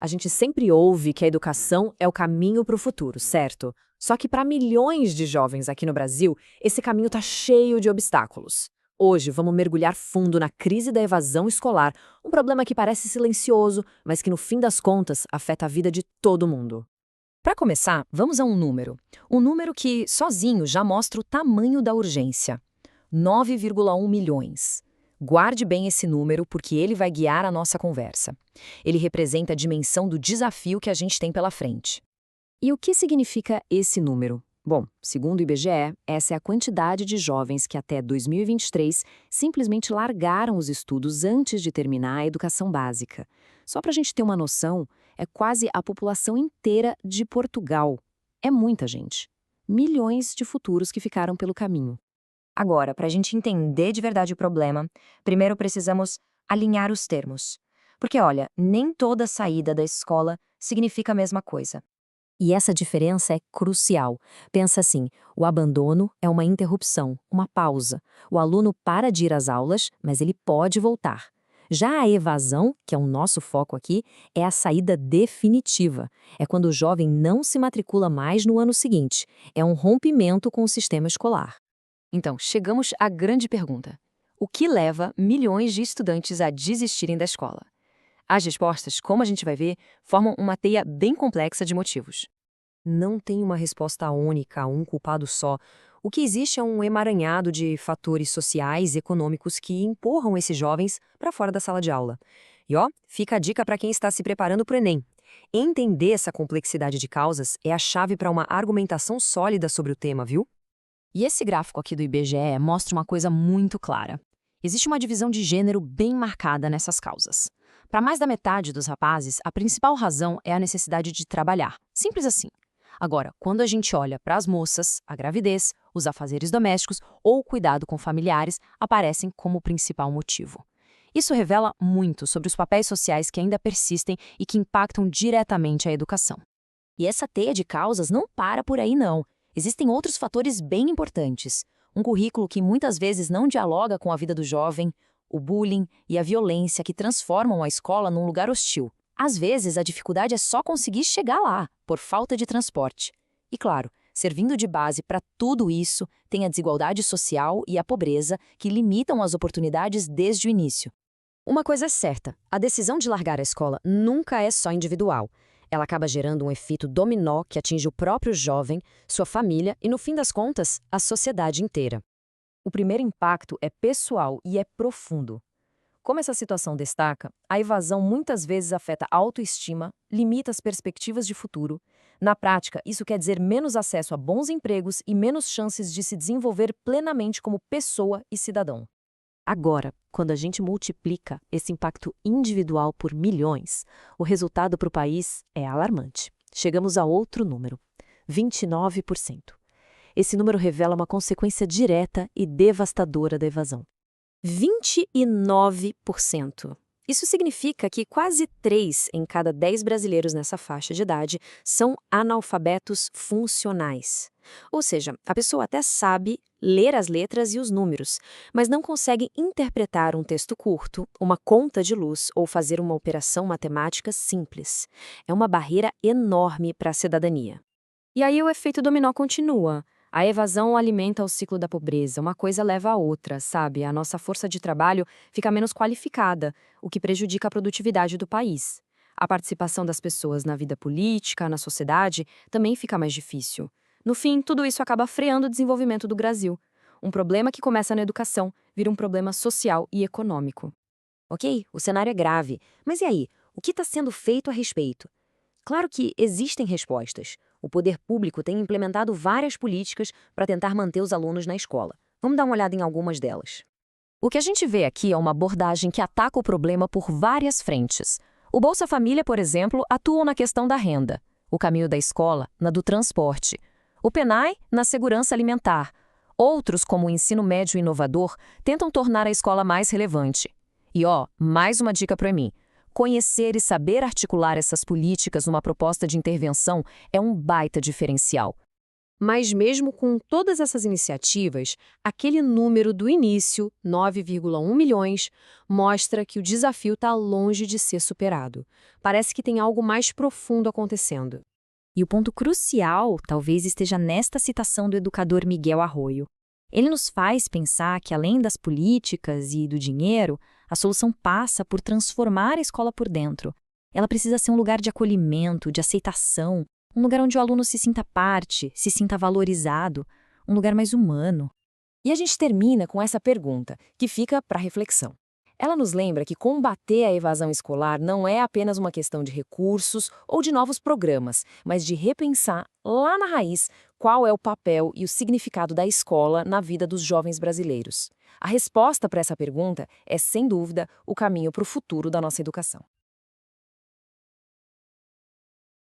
A gente sempre ouve que a educação é o caminho para o futuro, certo? Só que para milhões de jovens aqui no Brasil, esse caminho está cheio de obstáculos. Hoje, vamos mergulhar fundo na crise da evasão escolar, um problema que parece silencioso, mas que no fim das contas afeta a vida de todo mundo. Para começar, vamos a um número. Um número que, sozinho, já mostra o tamanho da urgência. 9,1 milhões. Guarde bem esse número porque ele vai guiar a nossa conversa. Ele representa a dimensão do desafio que a gente tem pela frente. E o que significa esse número? Bom, segundo o IBGE, essa é a quantidade de jovens que até 2023 simplesmente largaram os estudos antes de terminar a educação básica. Só para a gente ter uma noção, é quase a população inteira de Portugal. É muita gente. Milhões de futuros que ficaram pelo caminho. Agora, para a gente entender de verdade o problema, primeiro precisamos alinhar os termos. Porque, olha, nem toda saída da escola significa a mesma coisa. E essa diferença é crucial. Pensa assim, o abandono é uma interrupção, uma pausa. O aluno para de ir às aulas, mas ele pode voltar. Já a evasão, que é o nosso foco aqui, é a saída definitiva. É quando o jovem não se matricula mais no ano seguinte. É um rompimento com o sistema escolar. Então, chegamos à grande pergunta. O que leva milhões de estudantes a desistirem da escola? As respostas, como a gente vai ver, formam uma teia bem complexa de motivos. Não tem uma resposta única, um culpado só. O que existe é um emaranhado de fatores sociais e econômicos que empurram esses jovens para fora da sala de aula. E ó, fica a dica para quem está se preparando para o Enem. Entender essa complexidade de causas é a chave para uma argumentação sólida sobre o tema, viu? E esse gráfico aqui do IBGE mostra uma coisa muito clara. Existe uma divisão de gênero bem marcada nessas causas. Para mais da metade dos rapazes, a principal razão é a necessidade de trabalhar. Simples assim. Agora, quando a gente olha para as moças, a gravidez, os afazeres domésticos ou o cuidado com familiares aparecem como principal motivo. Isso revela muito sobre os papéis sociais que ainda persistem e que impactam diretamente a educação. E essa teia de causas não para por aí, não. Existem outros fatores bem importantes. Um currículo que muitas vezes não dialoga com a vida do jovem, o bullying e a violência que transformam a escola num lugar hostil. Às vezes, a dificuldade é só conseguir chegar lá, por falta de transporte. E claro, servindo de base para tudo isso, tem a desigualdade social e a pobreza que limitam as oportunidades desde o início. Uma coisa é certa, a decisão de largar a escola nunca é só individual. Ela acaba gerando um efeito dominó que atinge o próprio jovem, sua família e, no fim das contas, a sociedade inteira. O primeiro impacto é pessoal e é profundo. Como essa situação destaca, a evasão muitas vezes afeta a autoestima, limita as perspectivas de futuro. Na prática, isso quer dizer menos acesso a bons empregos e menos chances de se desenvolver plenamente como pessoa e cidadão. Agora, quando a gente multiplica esse impacto individual por milhões, o resultado para o país é alarmante. Chegamos a outro número, 29%. Esse número revela uma consequência direta e devastadora da evasão. 29%. Isso significa que quase 3 em cada 10 brasileiros nessa faixa de idade são analfabetos funcionais. Ou seja, a pessoa até sabe ler as letras e os números, mas não consegue interpretar um texto curto, uma conta de luz ou fazer uma operação matemática simples. É uma barreira enorme para a cidadania. E aí o efeito dominó continua. A evasão alimenta o ciclo da pobreza, uma coisa leva a outra, sabe? A nossa força de trabalho fica menos qualificada, o que prejudica a produtividade do país. A participação das pessoas na vida política, na sociedade, também fica mais difícil. No fim, tudo isso acaba freando o desenvolvimento do Brasil. Um problema que começa na educação vira um problema social e econômico. Ok, o cenário é grave, mas e aí? O que está sendo feito a respeito? Claro que existem respostas. O poder público tem implementado várias políticas para tentar manter os alunos na escola. Vamos dar uma olhada em algumas delas. O que a gente vê aqui é uma abordagem que ataca o problema por várias frentes. O Bolsa Família, por exemplo, atua na questão da renda. O caminho da escola, na do transporte. O PENAI, na segurança alimentar. Outros, como o ensino médio inovador, tentam tornar a escola mais relevante. E mais uma dica para mim. Conhecer e saber articular essas políticas numa proposta de intervenção é um baita diferencial. Mas mesmo com todas essas iniciativas, aquele número do início, 9,1 milhões, mostra que o desafio está longe de ser superado. Parece que tem algo mais profundo acontecendo. E o ponto crucial talvez esteja nesta citação do educador Miguel Arroyo. Ele nos faz pensar que, além das políticas e do dinheiro, a solução passa por transformar a escola por dentro. Ela precisa ser um lugar de acolhimento, de aceitação, um lugar onde o aluno se sinta parte, se sinta valorizado, um lugar mais humano. E a gente termina com essa pergunta, que fica para reflexão. Ela nos lembra que combater a evasão escolar não é apenas uma questão de recursos ou de novos programas, mas de repensar lá na raiz qual é o papel e o significado da escola na vida dos jovens brasileiros. A resposta para essa pergunta é, sem dúvida, o caminho para o futuro da nossa educação.